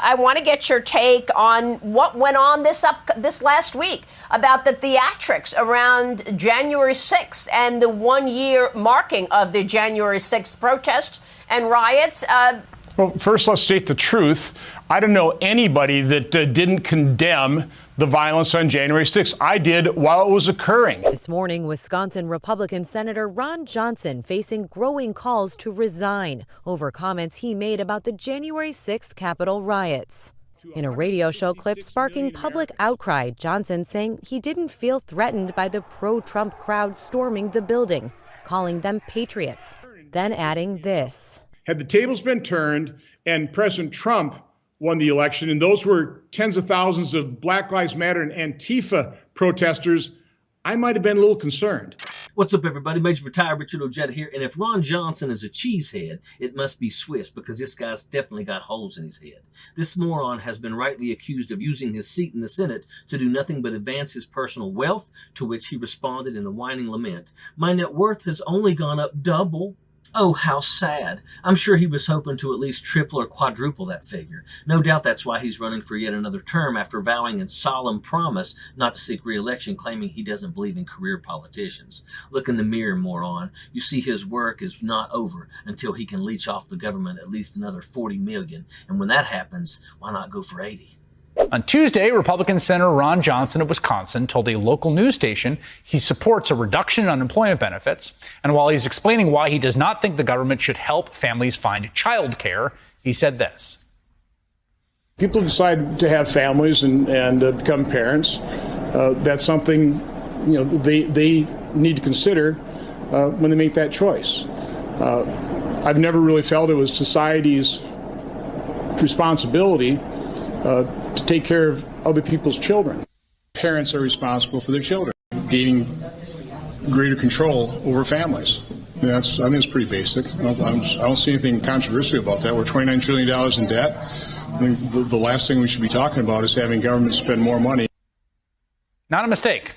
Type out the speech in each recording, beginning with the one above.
I want to get your take on what went on this last week about the theatrics around January 6th and the 1-year marking of the January 6th protests and riots. Well, first, let's state the truth. I don't know anybody that didn't condemn the violence on January 6th. I did while it was occurring. This morning, Wisconsin Republican Senator Ron Johnson facing growing calls to resign over comments he made about the January 6th Capitol riots. In a radio show clip sparking public outcry, Johnson saying he didn't feel threatened by the pro-Trump crowd storming the building, calling them patriots, then adding this. Had the tables been turned and President Trump won the election, and those were tens of thousands of Black Lives Matter and Antifa protesters, I might have been a little concerned. What's up, everybody? Major Retired Richard Ojeda here. And if Ron Johnson is a cheesehead, it must be Swiss, because this guy's definitely got holes in his head. This moron has been rightly accused of using his seat in the Senate to do nothing but advance his personal wealth, to which he responded in the whining lament, "My net worth has only gone up double." Oh, how sad. I'm sure he was hoping to at least triple or quadruple that figure. No doubt that's why he's running for yet another term after vowing in solemn promise not to seek re-election, claiming he doesn't believe in career politicians. Look in the mirror, moron. You see, his work is not over until he can leech off the government at least another 40 million. And when that happens, why not go for 80? On Tuesday, Republican Senator Ron Johnson of Wisconsin told a local news station he supports a reduction in unemployment benefits. And while he's explaining why he does not think the government should help families find child care, he said this. People decide to have families and become parents. That's something they need to consider when they make that choice. I've never really felt it was society's responsibility to take care of other people's children. Parents are responsible for their children, gaining greater control over families. I think it's pretty basic. I don't see anything controversial about that. We're $29 trillion in debt. I think the last thing we should be talking about is having government spend more money. Not a mistake.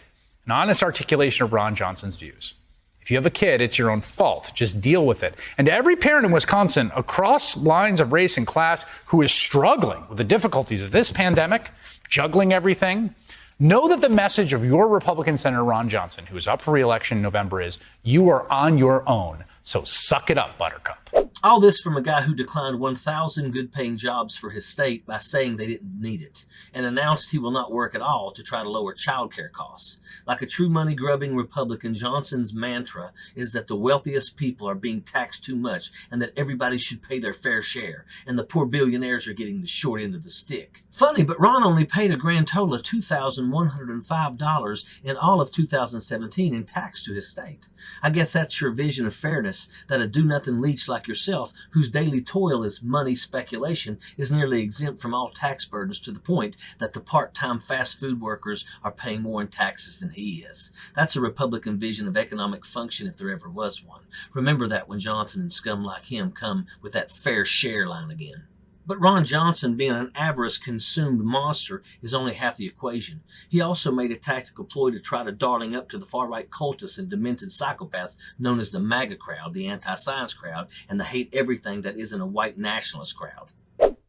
An honest articulation of Ron Johnson's views. If you have a kid, it's your own fault. Just deal with it. And to every parent in Wisconsin, across lines of race and class, who is struggling with the difficulties of this pandemic, juggling everything, know that the message of your Republican Senator Ron Johnson, who is up for re-election in November, is you are on your own. So suck it up, Buttercup. All this from a guy who declined 1,000 good-paying jobs for his state by saying they didn't need it, and announced he will not work at all to try to lower child care costs. Like a true money-grubbing Republican, Johnson's mantra is that the wealthiest people are being taxed too much and that everybody should pay their fair share, and the poor billionaires are getting the short end of the stick. Funny, but Ron only paid a grand total of $2,105 in all of 2017 in tax to his state. I guess that's your vision of fairness, that a do-nothing leech like yourself, whose daily toil is money speculation, is nearly exempt from all tax burdens, to the point that the part-time fast food workers are paying more in taxes than he is. That's a Republican vision of economic function if there ever was one. Remember that when Johnson and scum like him come with that fair share line again. But Ron Johnson, being an avarice-consumed monster, is only half the equation. He also made a tactical ploy to try to darling up to the far-right cultists and demented psychopaths known as the MAGA crowd, the anti-science crowd, and the hate-everything that isn't a white nationalist crowd.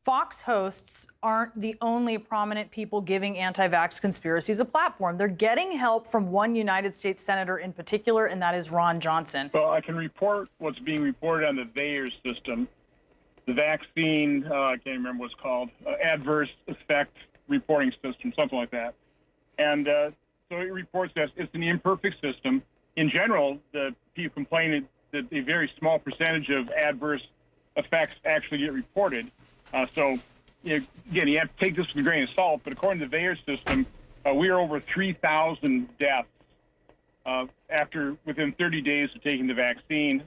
Fox hosts aren't the only prominent people giving anti-vax conspiracies a platform. They're getting help from one United States senator in particular, and that is Ron Johnson. Well, I can report what's being reported on the VAERS system. The vaccine, I can't remember what it's called, adverse effect reporting system, something like that. And so it reports that it's an imperfect system. In general, the people complain that a very small percentage of adverse effects actually get reported. So, again, you have to take this with a grain of salt, but according to the VAERS system, we are over 3,000 deaths within 30 days of taking the vaccine.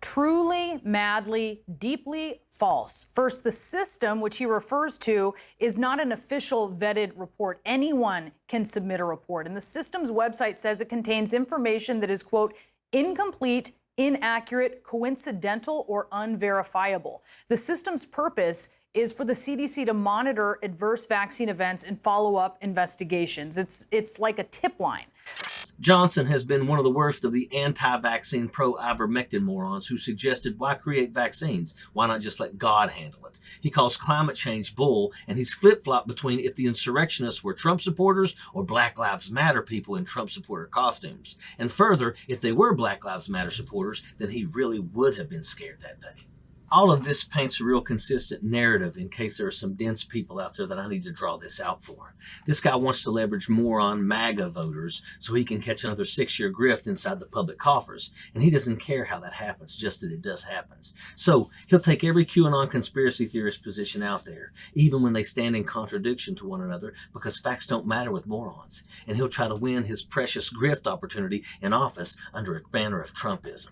Truly, madly, deeply false. First, the system, which he refers to, is not an official vetted report. Anyone can submit a report. And the system's website says it contains information that is, quote, incomplete, inaccurate, coincidental, or unverifiable. The system's purpose is for the CDC to monitor adverse vaccine events and follow up investigations. It's like a tip line. Johnson has been one of the worst of the anti-vaccine pro-ivermectin morons who suggested, why create vaccines? Why not just let God handle it? He calls climate change bull, and he's flip-flopped between if the insurrectionists were Trump supporters or Black Lives Matter people in Trump supporter costumes. And further, if they were Black Lives Matter supporters, then he really would have been scared that day. All of this paints a real consistent narrative in case there are some dense people out there that I need to draw this out for. This guy wants to leverage moron MAGA voters so he can catch another 6-year grift inside the public coffers, and he doesn't care how that happens, just that it does happen. So he'll take every QAnon conspiracy theorist position out there, even when they stand in contradiction to one another, because facts don't matter with morons, and he'll try to win his precious grift opportunity in office under a banner of Trumpism.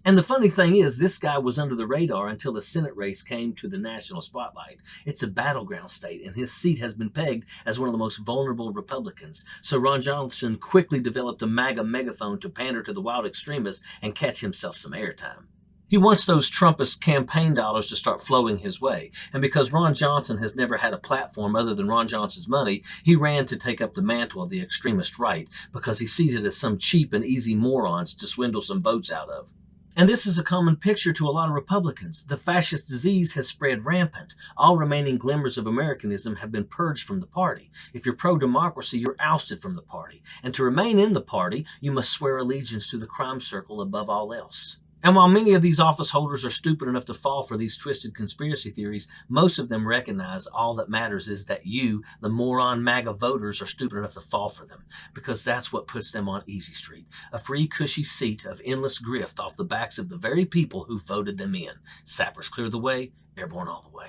And the funny thing is, this guy was under the radar until the Senate race came to the national spotlight. It's a battleground state, and his seat has been pegged as one of the most vulnerable Republicans. So Ron Johnson quickly developed a MAGA megaphone to pander to the wild extremists and catch himself some airtime. He wants those Trumpist campaign dollars to start flowing his way. And because Ron Johnson has never had a platform other than Ron Johnson's money, he ran to take up the mantle of the extremist right because he sees it as some cheap and easy morons to swindle some votes out of. And this is a common picture to a lot of Republicans. The fascist disease has spread rampant. All remaining glimmers of Americanism have been purged from the party. If you're pro-democracy, you're ousted from the party. And to remain in the party, you must swear allegiance to the crime circle above all else. And while many of these office holders are stupid enough to fall for these twisted conspiracy theories, most of them recognize all that matters is that you, the moron MAGA voters, are stupid enough to fall for them, because that's what puts them on Easy Street, a free, cushy seat of endless grift off the backs of the very people who voted them in. Sappers clear the way, airborne all the way.